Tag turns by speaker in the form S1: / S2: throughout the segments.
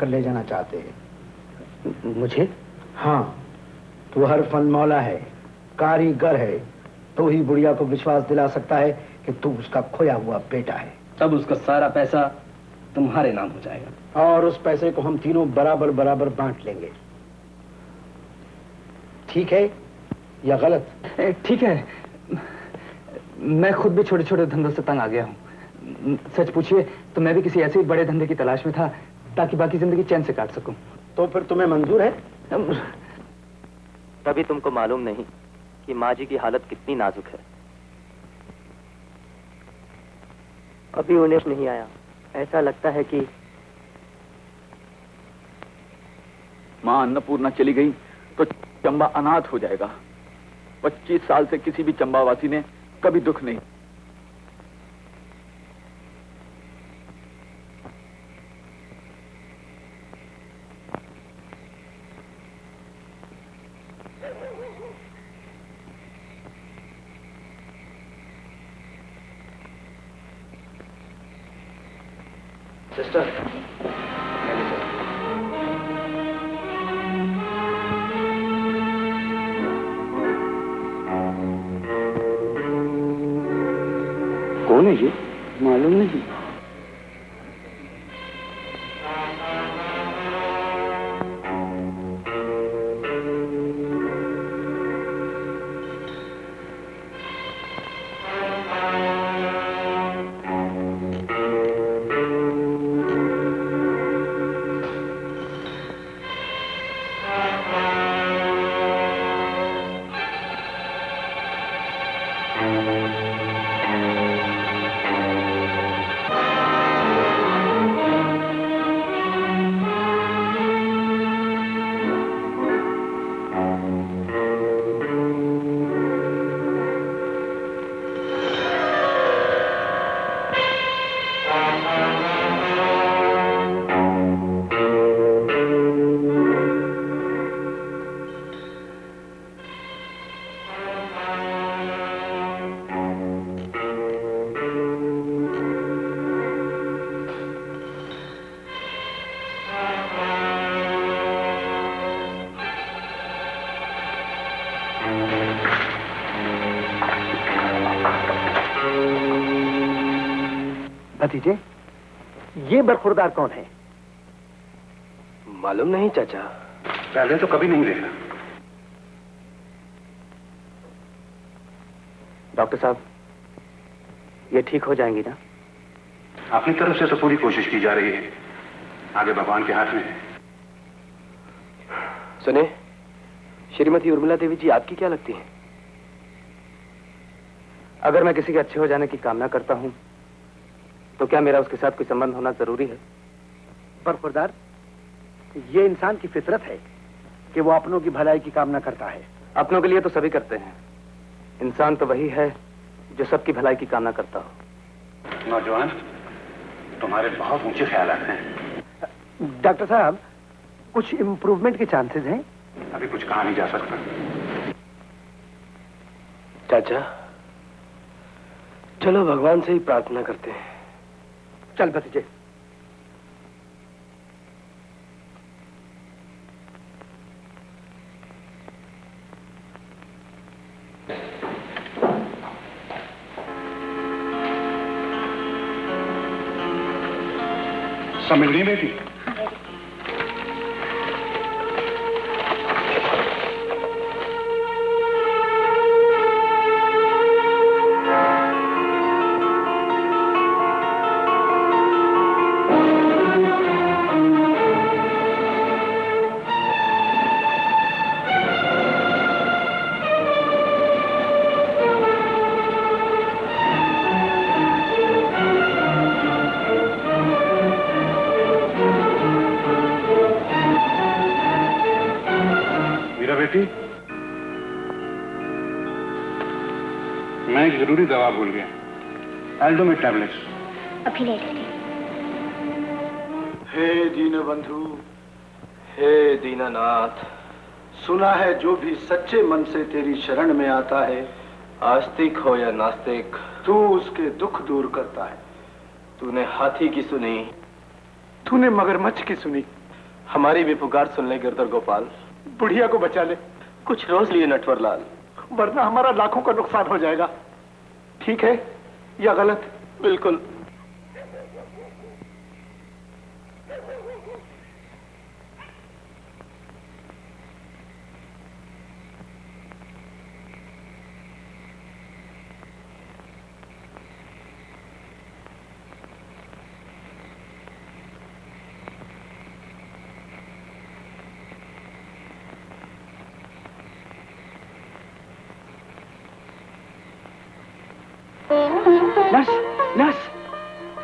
S1: कर ले जाना चाहते हैं।
S2: मुझे?
S1: हाँ, तू हर फन मौला है, कारीगर है, तो ही बुढ़िया को विश्वास दिला सकता है कि तू उसका खोया हुआ बेटा है।
S2: तब उसका सारा पैसा तुम्हारे नाम हो जाएगा
S1: और उस पैसे को हम तीनों बराबर बराबर बांट लेंगे। ठीक है या गलत?
S2: ठीक है। मैं खुद भी छोटे छोटे धंधों से तंग आ गया हूँ। सच पूछिए तो मैं भी किसी ऐसे ही बड़े धंधे की तलाश में था ताकि बाकी जिंदगी चैन से काट सकूं।
S1: तो फिर तुम्हें मंजूर है?
S3: तभी तुमको मालूम नहीं कि माँ जी की हालत कितनी नाजुक है। अभी उन्हें नहीं आया, ऐसा लगता है कि
S4: माँ अन्नपूर्णा चली गई तो चंबा अनाथ हो जाएगा। 25 साल से किसी भी चंबावासी ने कभी दुख नहीं।
S3: सिस्टर,
S4: कौन है ये? मालूम नहीं।
S1: भतीजे, ये बरखुरदार कौन है?
S3: मालूम नहीं चाचा।
S5: पहले तो कभी नहीं देखा।
S3: डॉक्टर साहब, ये ठीक हो जाएंगी ना?
S5: अपनी तरफ से तो पूरी कोशिश की जा रही है, आगे भगवान के हाथ में है।
S3: सुने, श्रीमती उर्मिला देवी जी आपकी क्या लगती हैं? अगर मैं किसी के अच्छे हो जाने की कामना करता हूं तो क्या मेरा उसके साथ कोई संबंध होना जरूरी है?
S1: बरखुरदार, ये इंसान की फितरत है कि वो अपनों की भलाई की कामना करता है।
S3: अपनों के लिए तो सभी करते हैं, इंसान तो वही है जो सबकी भलाई की कामना करता हो।
S5: नौजवान, तुम्हारे बहुत ऊंचे ख्यालात हैं।
S1: डॉक्टर साहब, कुछ इम्प्रूवमेंट के चांसेस हैं?
S5: अभी कुछ कहा नहीं जा सकता।
S3: चाचा, चलो भगवान से ही प्रार्थना करते हैं।
S1: चल भतीजे।
S5: सब मिल गई बेटी? मैं एक जरूरी दवा भूल गया, एल्डोमेट टैबलेट्स।
S6: अभी ले लेते।
S1: हे दीनबंधु,
S3: हे दीनानाथ,
S1: सुना है जो भी सच्चे मन से तेरी शरण में आता है,
S3: आस्तिक हो या नास्तिक,
S1: तू उसके दुख दूर करता है।
S3: तूने हाथी की सुनी,
S1: तूने मगरमच्छ की सुनी,
S6: हमारी भी पुकार सुन ले गिरधर गोपाल, बुढ़िया को बचा ले, कुछ रोज लिए नटवरलाल, वरना हमारा लाखों का नुकसान हो जाएगा। ठीक है या गलत? बिल्कुल।
S2: नर्स, नर्स,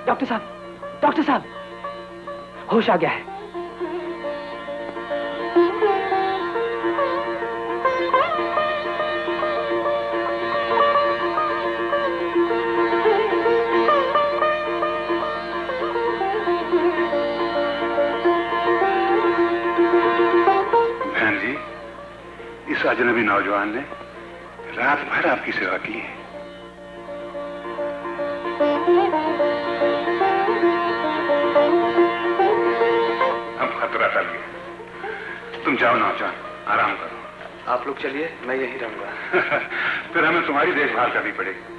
S2: डॉक्टर साहब, डॉक्टर साहब, होश आ गया है।
S5: बहन जी, इस अजनबी नौजवान ने रात भर आपकी सेवा की है। अब खतरा टल गया। तुम जाओ नौजवान, आराम करो।
S3: आप लोग चलिए, मैं यहीं रहूंगा।
S5: फिर हमें तुम्हारी देखभाल करनी पड़ेगी।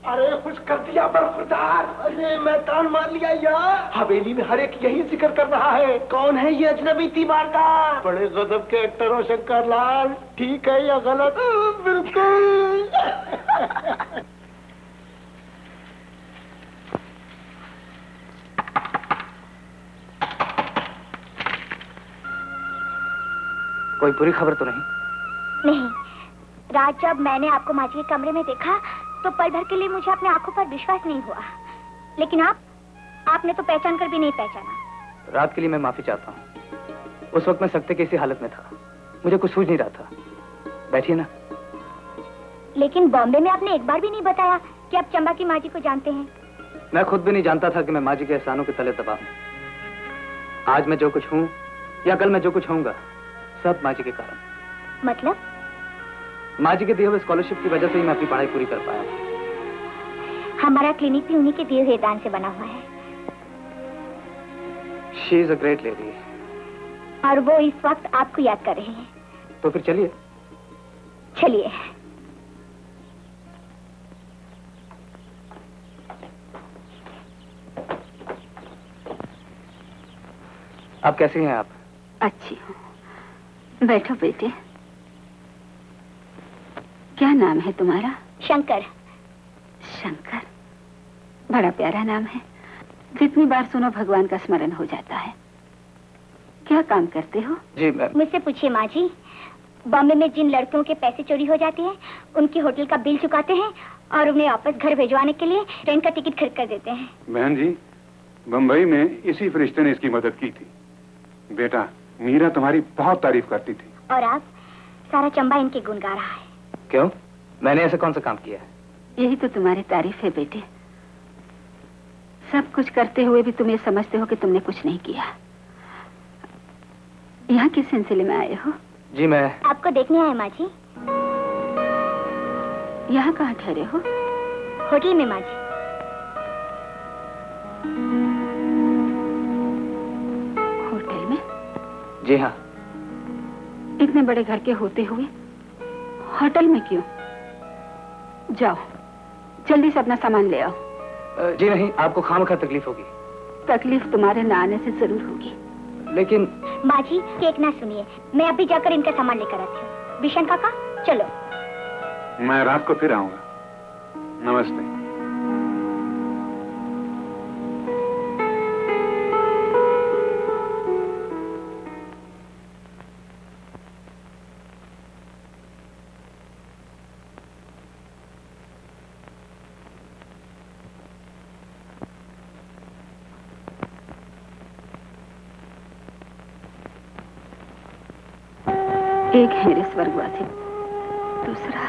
S6: अरे खुश कर दिया बरखुरदार। अरे मैं तान मार लिया यार। हवेली में हर एक यही जिक्र कर रहा है। कौन है ये अजनबी तीमारदार? बड़े गजब के एक्टर हो शंकर लाल। ठीक है या गलत? बिल्कुल।
S2: कोई बुरी खबर तो नहीं?
S7: नहीं, रात जब मैंने आपको माँ जी के कमरे में देखा तो पल भर के लिए मुझे अपने आंखों पर विश्वास नहीं हुआ। लेकिन आपने तो पहचान कर भी नहीं पहचाना।
S2: रात के लिए मैं माफी चाहता हूँ। उस वक्त मैं सख्ते की इसी हालत में था, मुझे कुछ सूझ नहीं रहा था। बैठिए ना।
S7: लेकिन बॉम्बे में आपने एक बार भी नहीं बताया कि आप चंबा की माँ जी को जानते हैं।
S2: मैं खुद भी नहीं जानता था कि मैं माँ जी के एहसानों के तले दबा हूँ। आज मैं जो कुछ हूँ या कल मैं जो कुछ होऊंगा, सब माँ जी के कारण।
S7: मतलब?
S2: माँ जी के दिए हुए स्कॉलरशिप की वजह से ही मैं अपनी पढ़ाई पूरी कर पाया।
S7: हमारा क्लिनिक भी उन्हीं के दिए हुए दान से बना हुआ है।
S2: She is a great lady.
S7: और वो इस वक्त आपको याद कर रहे हैं।
S2: तो फिर चलिए।
S7: चलिए।
S2: आप कैसी हैं आप?
S8: अच्छी हूँ। बैठो बेटे। क्या नाम है तुम्हारा?
S7: शंकर।
S8: शंकर, बड़ा प्यारा नाम है। जितनी बार सुनो भगवान का स्मरण हो जाता है। क्या काम करते हो?
S2: जी
S7: मुझसे पूछिए माँ जी। बॉम्बे में जिन लड़कियों के पैसे चोरी हो जाते हैं, उनकी होटल का बिल चुकाते हैं और उन्हें वापस घर भिजवाने के लिए ट्रेन का टिकट खरीद कर देते हैं।
S5: बहन जी, बंबई में इसी फरिश्ते ने इसकी मदद की थी। बेटा, मीरा तुम्हारी बहुत तारीफ करती थी।
S7: और आप सारा चंबा इनके गुण गा रहा है।
S2: क्यों? मैंने ऐसा कौन सा काम किया है?
S8: यही तो तुम्हारी तारीफ है बेटे। सब कुछ करते हुए भी तुम ये समझते हो कि तुमने कुछ नहीं किया। यहाँ किस सिलसिले में आए हो?
S2: जी मैं
S7: आपको देखने आए माँ जी।
S8: यहाँ कहाँ ठहरे हो?
S7: होटल में माँ जी।
S8: होटल में?
S2: जी हाँ।
S8: इतने बड़े घर के होते हुए होटल में क्यों? जाओ जल्दी से अपना सामान ले आओ।
S2: जी नहीं, आपको खामखा तकलीफ होगी।
S8: तकलीफ तुम्हारे न आने से जरूर होगी।
S2: लेकिन
S7: माँ जी केक ना सुनिए, मैं अभी जाकर इनका सामान लेकर आती हूँ। बिशन काका चलो।
S5: मैं रात को फिर आऊंगा। नमस्ते।
S8: एक है मेरे स्वर्गवासी, दूसरा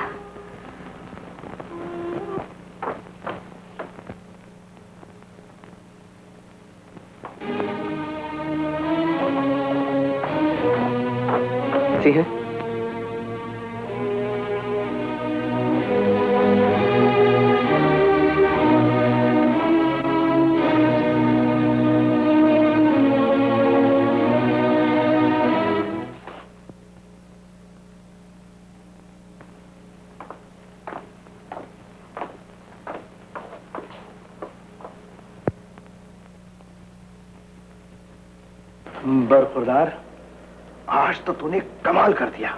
S3: कैसी हैं?
S6: बरखुरदार, आज तो तूने कमाल कर दिया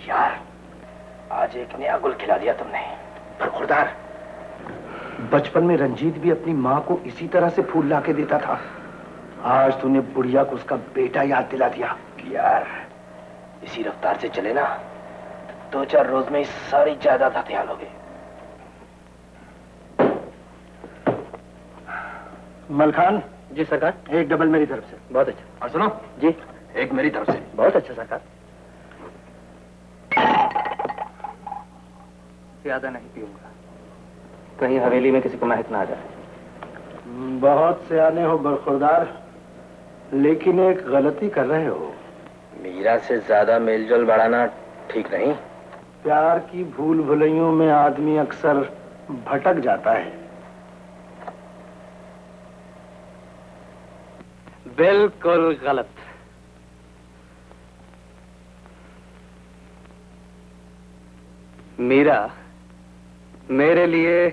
S6: यार। आज एक नया गुल खिला दिया तुमने। बरखुरदार, बचपन में रंजीत भी अपनी माँ को इसी तरह से फूल लाके देता था। आज तूने बुढ़िया को उसका बेटा याद दिला दिया। यार, इसी रफ्तार से चले ना तो 2-4 रोज में सारी जायदाद हथियार लोगे। मलखान
S3: जी सरकार।
S6: एक डबल मेरी तरफ से।
S3: बहुत अच्छा।
S6: और सुनो
S3: जी।
S6: एक मेरी तरफ से।
S3: बहुत अच्छा सरकार। ज्यादा नहीं पीऊंगा, कहीं हवेली में किसी को महक ना आ जाए।
S6: बहुत सियाने हो बरखुरदार, लेकिन एक गलती कर रहे हो।
S1: मीरा से ज्यादा मेलजोल बढ़ाना ठीक नहीं।
S6: प्यार की भूल भुलैयों में आदमी अक्सर भटक जाता है।
S3: बिल्कुल गलत। मीरा मेरे लिए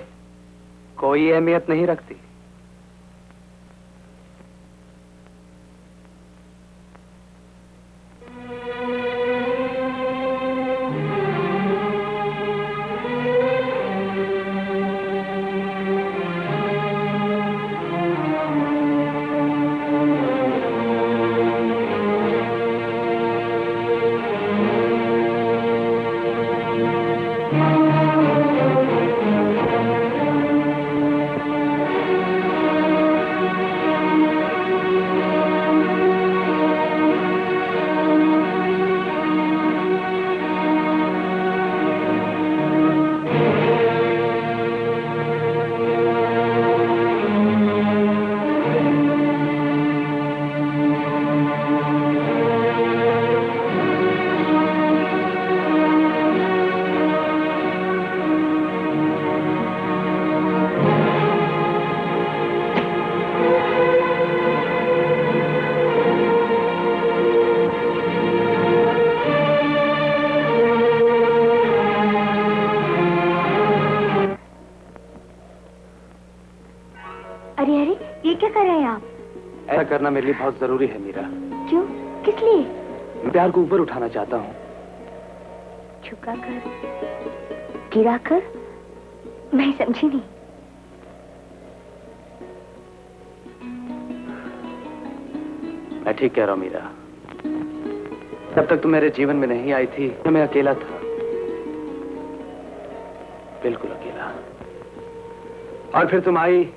S3: कोई अहमियत नहीं रखती। ऐसा करना मेरे लिए बहुत जरूरी है मीरा।
S7: क्यों? किस लिए?
S3: मैं प्यार को ऊपर उठाना चाहता हूँ।
S7: झुका कर, गिरा कर? मैं समझी नहीं।
S3: मैं ठीक कह रहा हूँ मीरा। तब तक तुम मेरे जीवन में नहीं आई थी, मैं अकेला था, बिल्कुल अकेला। और फिर तुम आई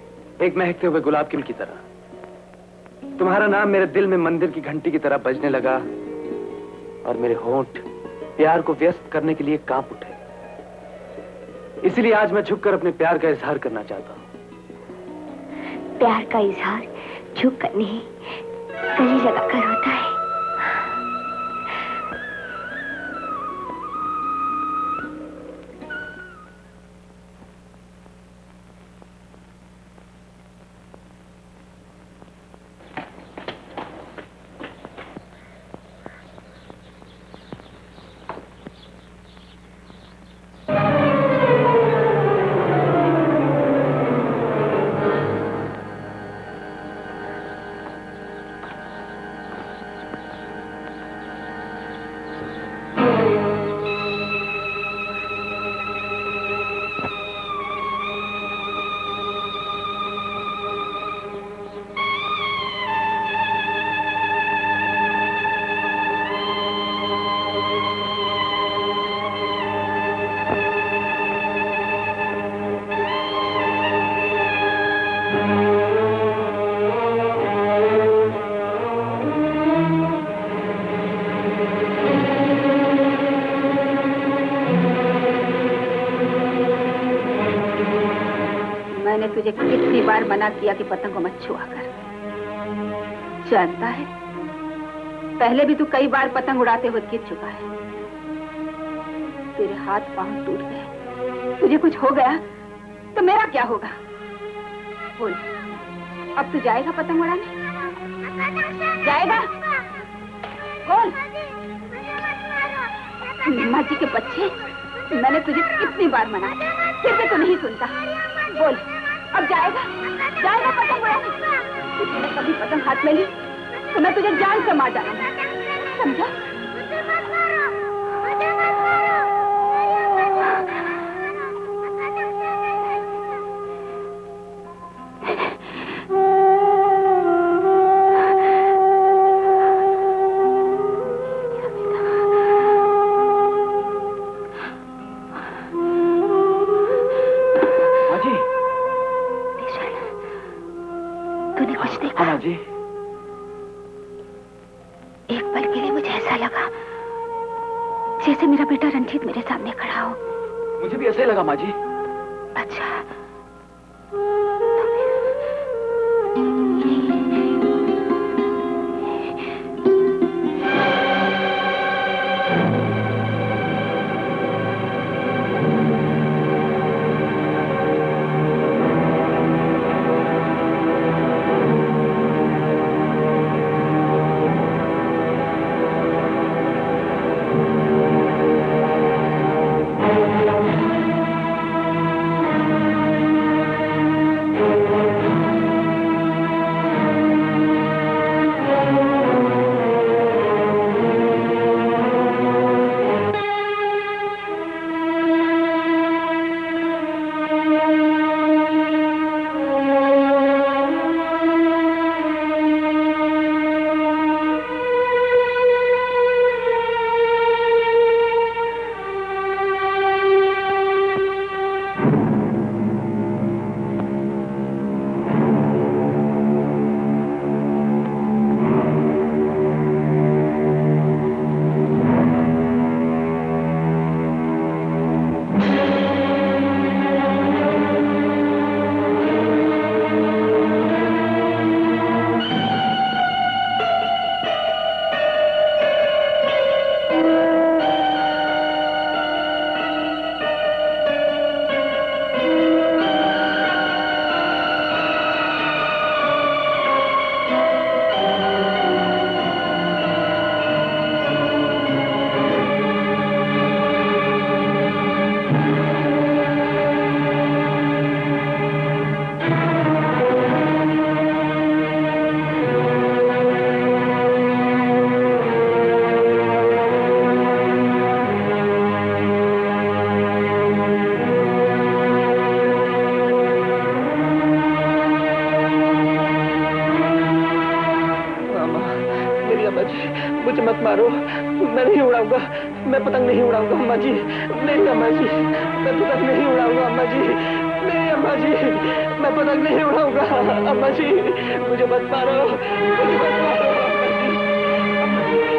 S3: एक महकते हुए गुलाब की तरह। तुम्हारा नाम मेरे दिल में मंदिर की घंटी की तरह बजने लगा और मेरे होंठ प्यार को व्यस्त करने के लिए कांप उठे। इसलिए आज मैं झुककर अपने प्यार का इजहार करना चाहता हूँ।
S7: प्यार का इजहार झुक कर नहीं, गले लगाकर होता है।
S8: तुझे कितनी बार मना किया कि पतंग को मत छुआ कर। जानता है, पहले भी तू कई बार पतंग उड़ाते हुए गिर चुका है। तेरे हाथ पांव टूट गए, तुझे कुछ हो गया तो मेरा क्या होगा? बोल, अब तू जाएगा पतंग उड़ाने? जाएगा? बोल। निम्मा जी के बच्चे, मैंने तुझे कितनी बार मना, फिर भी तू नहीं सुनता। बोल, अब जाएगा? जाएगा पतंग उड़ाने? तुझे कभी पतंग हाथ में ली तो मैं तुझे जान से मार डालूंगा, समझा? तूने कुछ देखा?
S3: हाँ जी।
S8: एक पल के लिए मुझे ऐसा लगा जैसे मेरा बेटा रंजीत मेरे सामने खड़ा हो।
S3: मुझे भी ऐसा ही लगा माँ जी।
S8: अच्छा,
S3: मुझे मत मारो, मैं नहीं उड़ाऊंगा, मैं पतंग नहीं उड़ाऊंगा अम्मा जी, मेरी अम्मा जी, मैं पतंग नहीं उड़ाऊंगा अम्मा जी, मेरी अम्मा जी, मैं पतंग नहीं उड़ाऊंगा अम्मा जी, मुझे मत मारो, मुझे मत मारो अम्मा जी,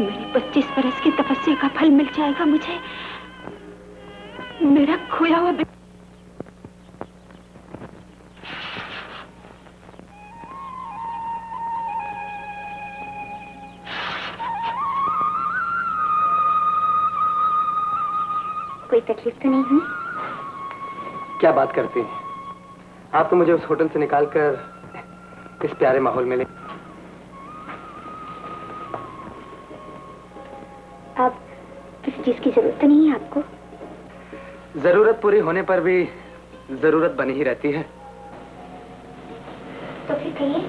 S8: मेरी 25 बरस की तपस्या का फल मिल जाएगा मुझे, मेरा खोया हुआ
S7: कोई तकलीफ तो नहीं हुई?
S3: क्या बात करती हैं? आप तो मुझे उस होटल से निकालकर इस प्यारे माहौल में ले।
S7: अब किसी चीज की जरूरत तो नहीं है आपको?
S3: जरूरत पूरी होने पर भी जरूरत बनी ही रहती है।
S7: तो फिर कहिए।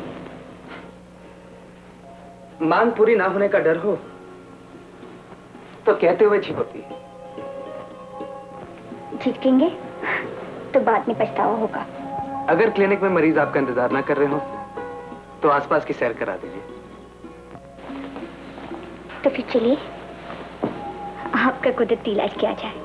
S3: मांग पूरी ना होने का डर हो तो कहते हुए छिपोती है।
S7: झिझकेंगे तो बाद में पछतावा होगा।
S3: अगर क्लिनिक में मरीज आपका इंतजार ना कर रहे हो तो आसपास की सैर करा दीजिए।
S7: तो फिर चलिए आपका कुदरती इलाज किया जाए।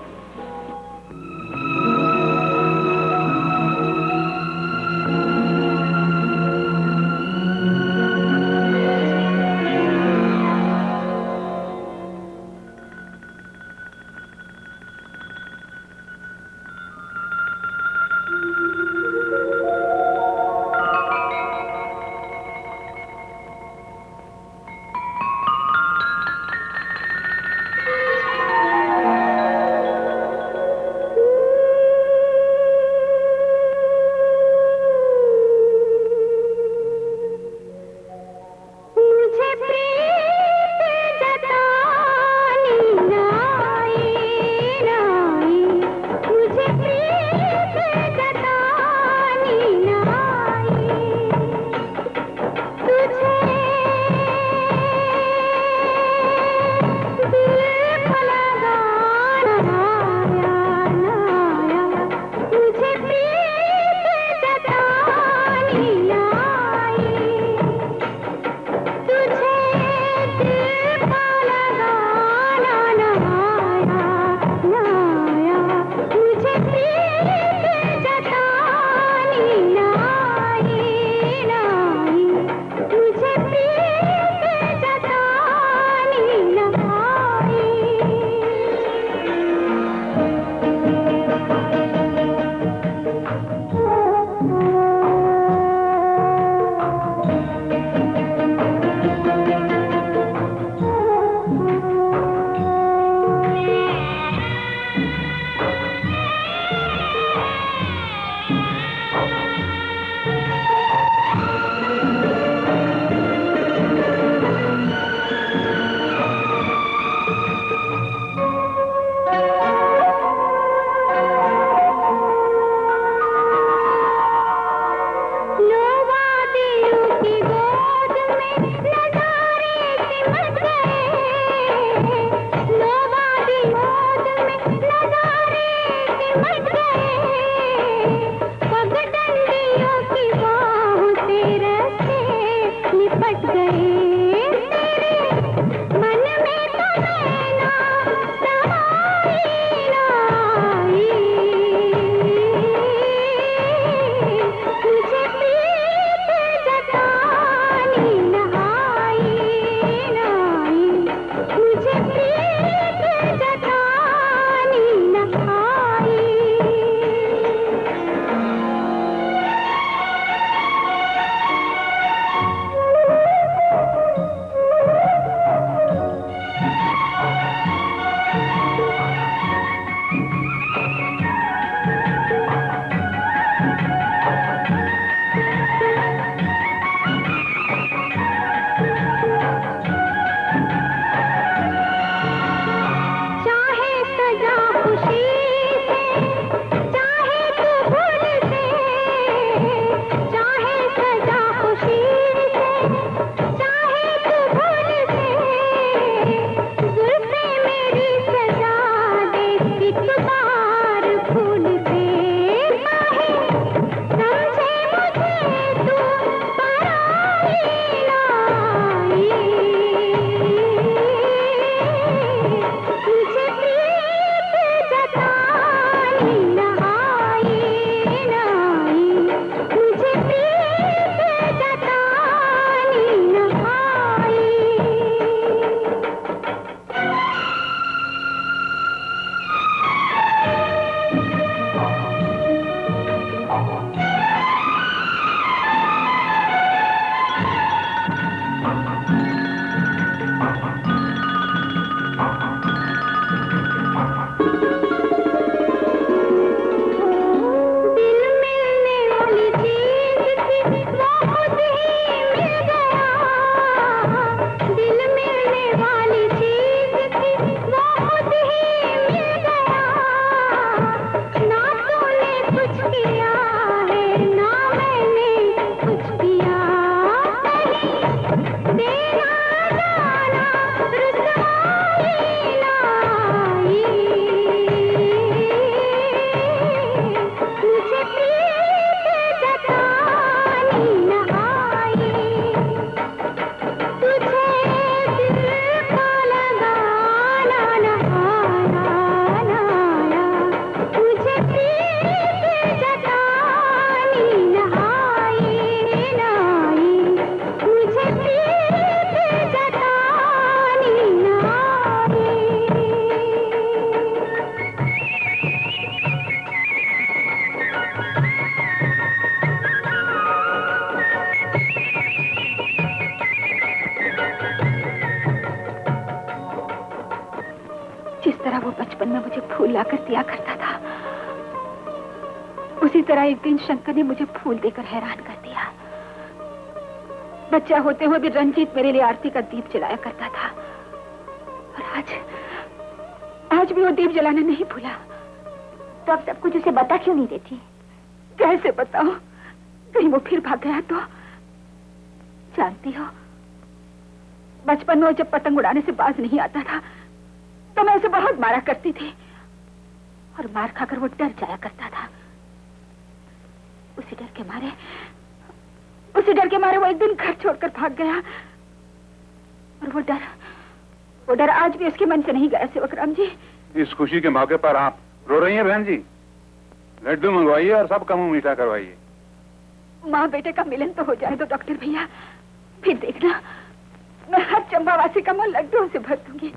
S8: बुलाकर दिया करता था। उसी तरह एक दिन शंकर ने मुझे फूल देकर हैरान कर दिया। बच्चा होते हुए भी रंजीत मेरे लिए आरती का दीप जलाया करता था, और आज भी वो दीप जलाना नहीं भूला।
S7: तो अब सब कुछ उसे बता क्यों नहीं देती?
S8: कैसे बताऊं? कहीं वो फिर भाग गया तो? जानती हो, बचपन में जब पतंग उड़ाने से बाज नहीं आता था तो मैं उसे बहुत मारा करती थी, और मार खाकर वो डर जाया करता था। उसी डर के मारे वो एक दिन घर छोड़कर भाग गया, और वो डर आज भी उसके मन से नहीं गया। सेवकराम जी,
S5: इस खुशी के मौके पर आप रो रही हैं बहन जी? लड्डू मंगवाइए और सबका मुंह मीठा करवाइए।
S8: माँ बेटे का मिलन तो हो जाए तो डॉक्टर भैया, फिर देखना मैं हर चंबावासी का मुंह लड्डुओं से भर दूंगी।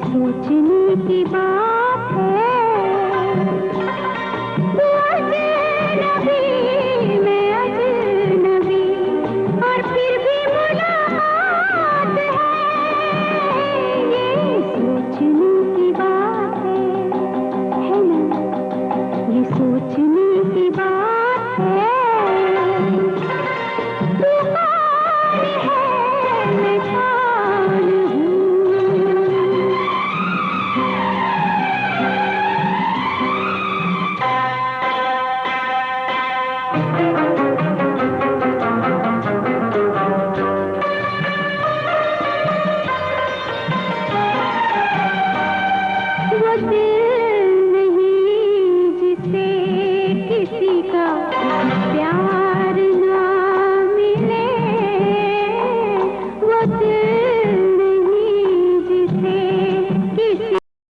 S7: सोचने की बात